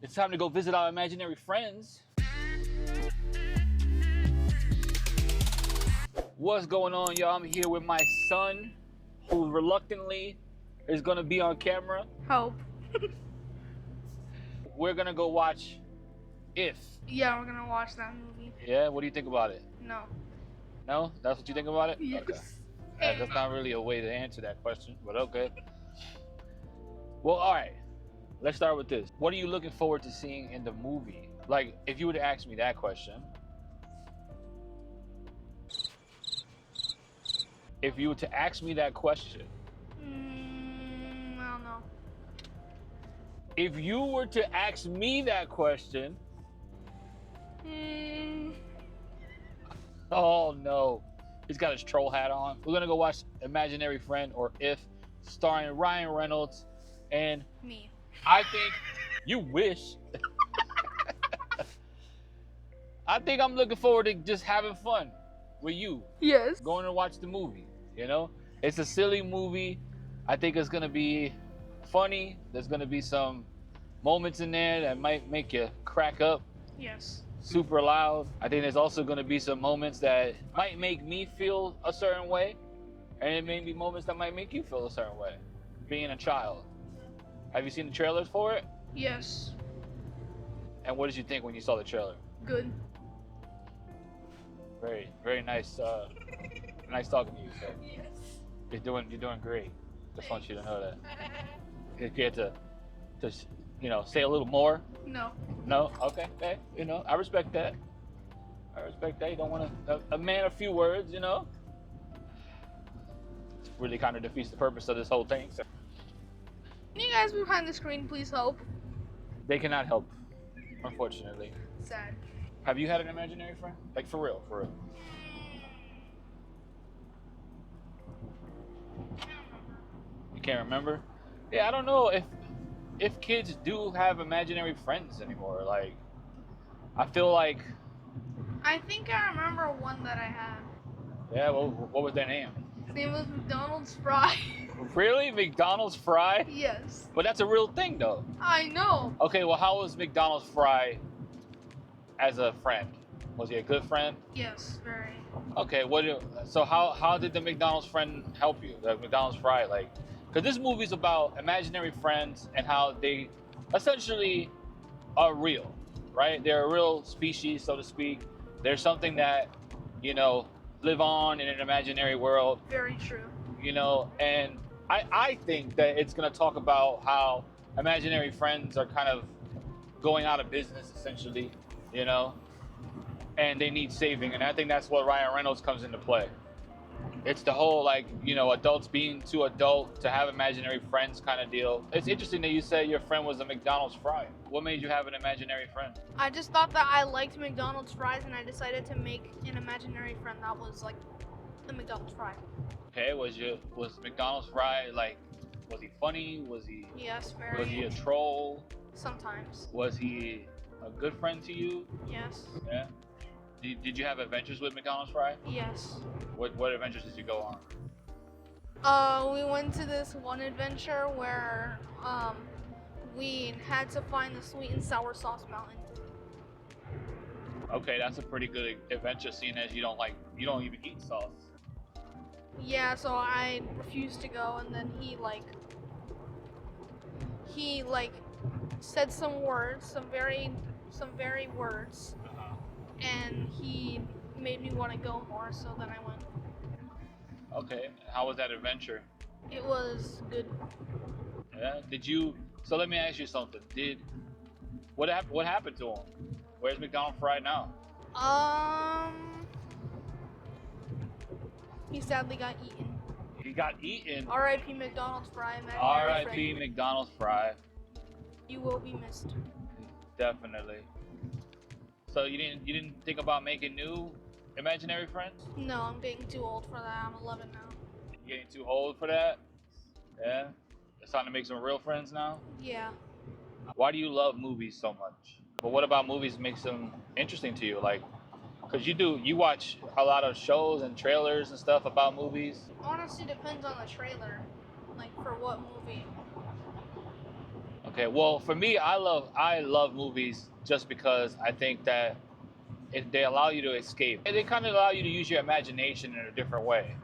It's time to go visit our imaginary friends. What's going on, y'all? I'm here with my son, who reluctantly is gonna be on camera. Hope. We're gonna go watch If. Yeah, we're gonna watch that movie. Yeah, what do you think about it? No. No? That's what you think about it? Yes. Okay. That's not really a way to answer that question, but okay. Well, all right. Let's start with this. What are you looking forward to seeing in the movie? Like, if you were to ask me that question, I don't know. if you were to ask me that question, oh no, he's got his troll hat on. We're gonna go watch Imaginary Friend, or If, starring Ryan Reynolds, and Me. I think you wish. I think I'm looking forward to just having fun with you, Yes. going to watch the movie. You know, it's a silly movie. I think it's gonna be funny. There's gonna be some moments in there that might make you crack up Yes. super loud. I think there's also gonna be some moments that might make me feel a certain way, and it may be moments that might make you feel a certain way, being a child. Have you seen the trailers for it? Yes. And what did you think when you saw the trailer? Good. Very, very nice. Nice talking to you, sir. Yes. You're doing great. Just want you to know that. If you had to, say a little more. No. No, okay, hey, I respect that. You don't want a man of few words, It really kind of defeats the purpose of this whole thing. So Can you guys behind the screen please help? they cannot help, unfortunately. Sad. Have you had an imaginary friend? Like for real, for real. You can't remember? Yeah, I don't know if kids do have imaginary friends anymore. Like, I feel like, I think I remember one that I had. yeah, well, what was their name? His name was McDonald's Fry. Really? McDonald's Fry? Yes. But that's a real thing, though. I know. Okay, well, how was McDonald's Fry as a friend? Was he a good friend? Yes, very. Okay, so how did the McDonald's friend help you? The McDonald's Fry, like, because this movie's about imaginary friends and how they essentially are real, right? They're a real species, so to speak. They're something that, live on in an imaginary world, Very true. and I think that it's going to talk about how imaginary friends are kind of going out of business, essentially, and they need saving. And I think that's what Ryan Reynolds comes into play. It's the whole, adults being too adult to have imaginary friends kind of deal. It's interesting that you said your friend was a McDonald's Fry. What made you have an imaginary friend? I just thought that I liked McDonald's fries and I decided to make an imaginary friend that was like the McDonald's fry. Okay, was McDonald's Fry, was he funny? Was he Yes, was he very. a troll? Sometimes. Was he a good friend to you? Yes. Yeah. Did you have adventures with McDonald's Fry? Yes. What adventures did you go on? We went to this one adventure where we had to find the sweet and sour sauce mountain. Okay, that's a pretty good adventure, seeing as you don't even eat sauce. Yeah, so I refused to go, and then he said some words, some very words, and he made me want to go more. So then I went. Okay, how was that adventure? It was good. Yeah. So let me ask you something. What happened to him? Where's McDonald's Fry now? He sadly got eaten. He got eaten. R.I.P. McDonald's Fry. imaginary R.I.P. friend. McDonald's Fry. You will be missed. Definitely. So you didn't think about making new imaginary friends? No, I'm getting too old for that. I'm 11 now. You getting too old for that? Yeah. It's time to make some real friends now. Yeah. Why do you love movies so much? But what about movies makes them interesting to you? Like, because you watch a lot of shows and trailers and stuff about movies. Honestly, depends on the trailer. Like, for what movie? Okay, well, for me, I love movies just because I think that they allow you to escape. And they kind of allow you to use your imagination in a different way,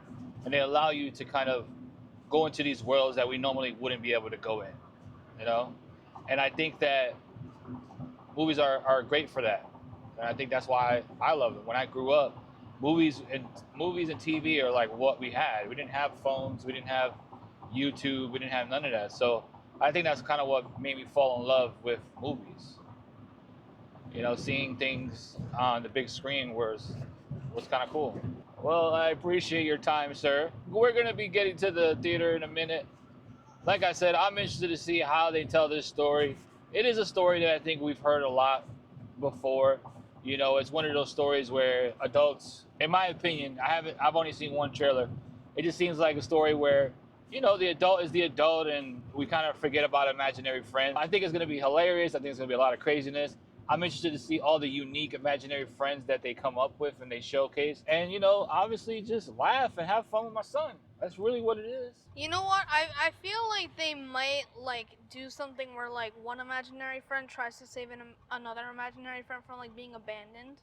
and they allow you to kind of go into these worlds that we normally wouldn't be able to go in. You know, and I think that movies are great for that, and I think that's why I love them. When I grew up, movies and TV are like what we had. We didn't have phones, we didn't have YouTube, we didn't have none of that. So I think that's kind of what made me fall in love with movies. You know, seeing things on the big screen was kind of cool. Well, I appreciate your time, sir. We're gonna be getting to the theater in a minute. Like I said, I'm interested to see how they tell this story. It is a story that I think we've heard a lot before. You know, it's one of those stories where adults, in my opinion, I've only seen one trailer. It just seems like a story where, you know, the adult is the adult and we kind of forget about imaginary friends. I think it's going to be hilarious. I think it's going to be a lot of craziness. I'm interested to see all the unique imaginary friends that they come up with and they showcase. And, you know, obviously just laugh and have fun with my son. That's really what it is. You know what? I feel like they might like do something where like one imaginary friend tries to save another imaginary friend from like being abandoned.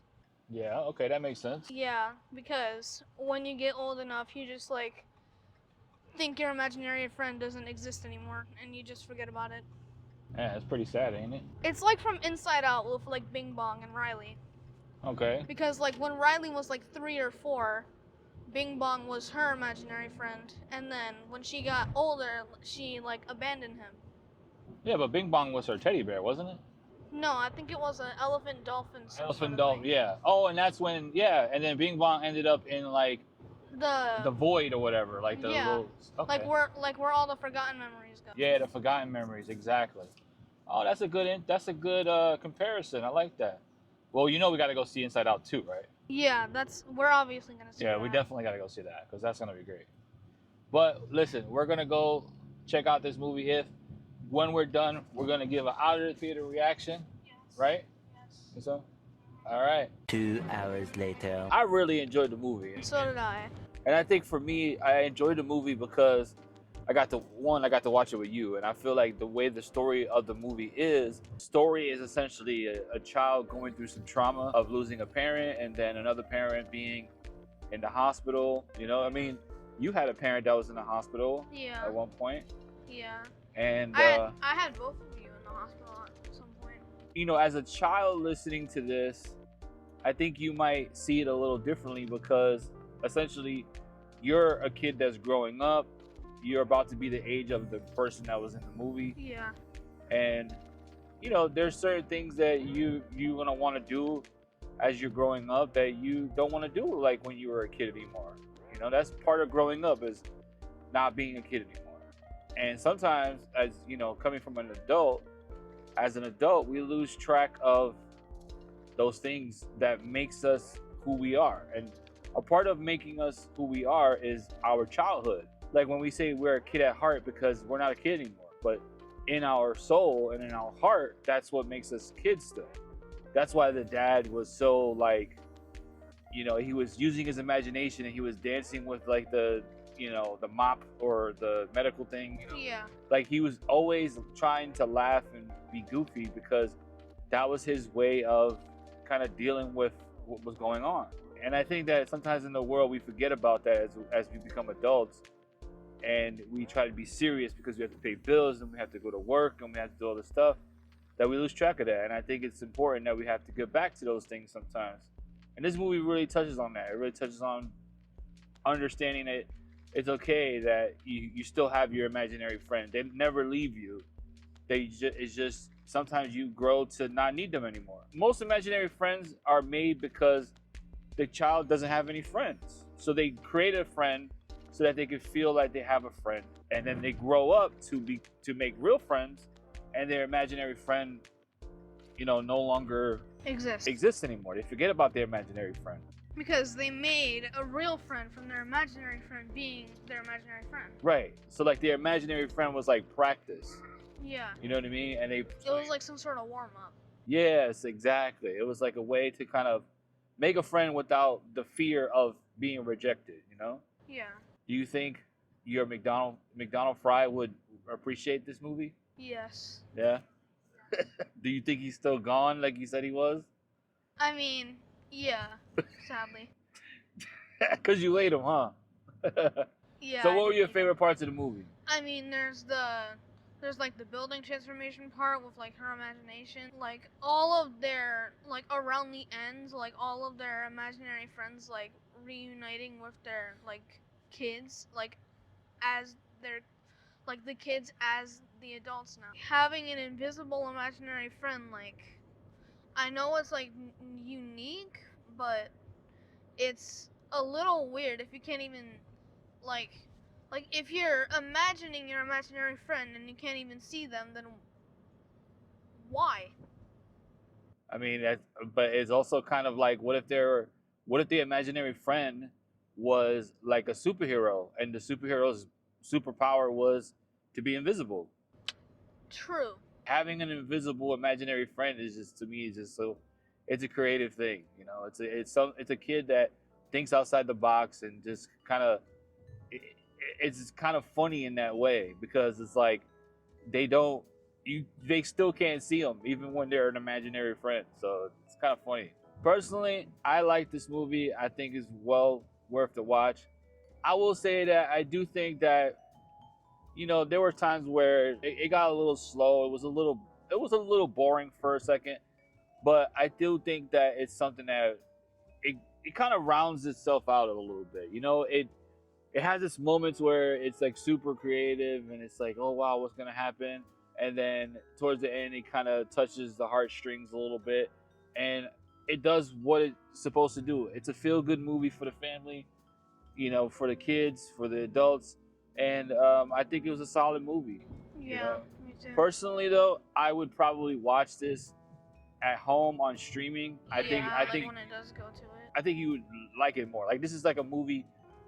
Yeah, okay, that makes sense. Yeah, because when you get old enough, you just like think your imaginary friend doesn't exist anymore and you just forget about it. Yeah, it's pretty sad, ain't it? It's like from Inside Out with like Bing Bong and Riley. Okay. Because like when Riley was like 3 or 4, Bing Bong was her imaginary friend, and then when she got older, she like abandoned him. Yeah, but Bing Bong was her teddy bear, wasn't it? No, I think it was an elephant dolphin. Elephant dolphin, yeah. Oh, and that's when, yeah, and then Bing Bong ended up in like the void or whatever, like the yeah, little, okay. like where all the forgotten memories go. Yeah, the forgotten memories, exactly. Oh, that's a good comparison. I like that. Well, you know we got to go see Inside Out too, right? Yeah, we're obviously gonna see. Yeah, that. we definitely got to go see that because that's gonna be great. But listen, we're gonna go check out this movie. When we're done, we're gonna give an out of the theater reaction, Yes. right? Yes. So, all right. 2 hours later. I really enjoyed the movie. So did I. And I think for me, I enjoyed the movie because I got to watch it with you, and I feel like the way the story of the movie is essentially a child going through some trauma of losing a parent and then another parent being in the hospital. You know, I mean, you had a parent that was in the hospital Yeah. at one point, Yeah. and I had both of you in the hospital at some point. you know, as a child listening to this, I think you might see it a little differently because essentially you're a kid that's growing up. You're about to be the age of the person that was in the movie. Yeah. And, you know, there's certain things that you're going to want to do as you're growing up that you don't want to do like when you were a kid anymore. You know, that's part of growing up is not being a kid anymore. And sometimes, as you know, coming from an adult, we lose track of those things that makes us who we are. And a part of making us who we are is our childhood. Like when we say we're a kid at heart because we're not a kid anymore, but in our soul and in our heart, that's what makes us kids still. That's why the dad was so like, you know, he was using his imagination and he was dancing with like the mop or the medical thing. You know? Yeah. Like he was always trying to laugh and be goofy because that was his way of kind of dealing with what was going on. And I think that sometimes in the world we forget about that as we become adults. And we try to be serious because we have to pay bills and we have to go to work and we have to do all this stuff, that we lose track of that. And I think it's important that we have to get back to those things sometimes. And this movie really touches on that. It really touches on understanding that it's okay that you still have your imaginary friend. They never leave you. It's just sometimes you grow to not need them anymore. Most imaginary friends are made because the child doesn't have any friends. So they create a friend so that they can feel like they have a friend, and then they grow up to make real friends, and their imaginary friend, you know, no longer exists anymore. They forget about their imaginary friend Because they made a real friend from their imaginary friend being their imaginary friend. Right. So like their imaginary friend was like practice. Yeah. You know what I mean? And It was like some sort of warm up. Yes, exactly. It was like a way to kind of make a friend without the fear of being rejected. You know? Yeah. Do you think your McDonald Fry would appreciate this movie? Yes. Yeah. Do you think he's still gone like you said he was? I mean, yeah. Sadly. Cause you ate him, huh? Yeah. So I what were did your eat 'em. favorite parts of the movie? I mean, there's like the building transformation part with like her imagination, like all of their like around the ends, like all of their imaginary friends like reuniting with their like kids, like as their like the kids as the adults now. Having an invisible imaginary friend, like I know it's like unique, but it's a little weird if you can't even like if you're imagining your imaginary friend and you can't even see them, then why? I mean, but it's also kind of like, what if the imaginary friend was like a superhero, and the superhero's superpower was to be invisible? True. Having an invisible imaginary friend is just, to me, is just so, it's a creative thing, you know. It's a kid that thinks outside the box and just kind of, it's kind of funny in that way, because it's like they don't they still can't see them even when they're an imaginary friend, so it's kind of funny. Personally, I like this movie. I think it's well worth the watch. I will say that I do think that, you know, there were times where it got a little slow. It was a little boring for a second, but I do think that it's something that it kind of rounds itself out a little bit. You know, it has its moments where it's like super creative and it's like, oh wow, what's gonna happen? And then towards the end, it kind of touches the heartstrings a little bit, and it does what it's supposed to do. It's a feel-good movie for the family, you know, for the kids, for the adults, and I think it was a solid movie. Yeah, You know? me too. Personally, though, I would probably watch this at home on streaming. I think when it does go to it. I think you would like it more. Like, this is like a movie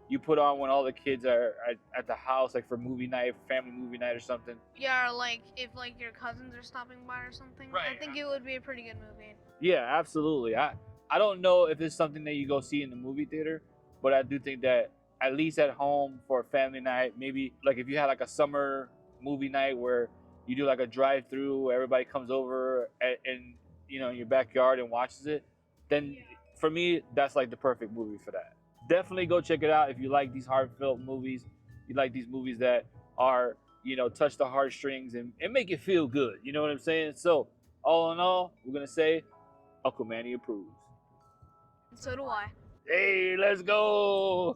you put on when all the kids are at the house, like for movie night, family movie night or something. Yeah, or like if like your cousins are stopping by or something. Right. I think it would be a pretty good movie. Yeah, absolutely. I don't know if it's something that you go see in the movie theater, but I do think that at least at home for a family night, maybe like if you had like a summer movie night where you do like a drive-through where everybody comes over and you know, in your backyard and watches it, then for me that's like the perfect movie for that. Definitely go check it out if you like these heartfelt movies. You like these movies that are, you know, touch the heartstrings and make you feel good. You know what I'm saying? So all in all, we're gonna say Uncle Manny approves. And so do I. Hey, let's go.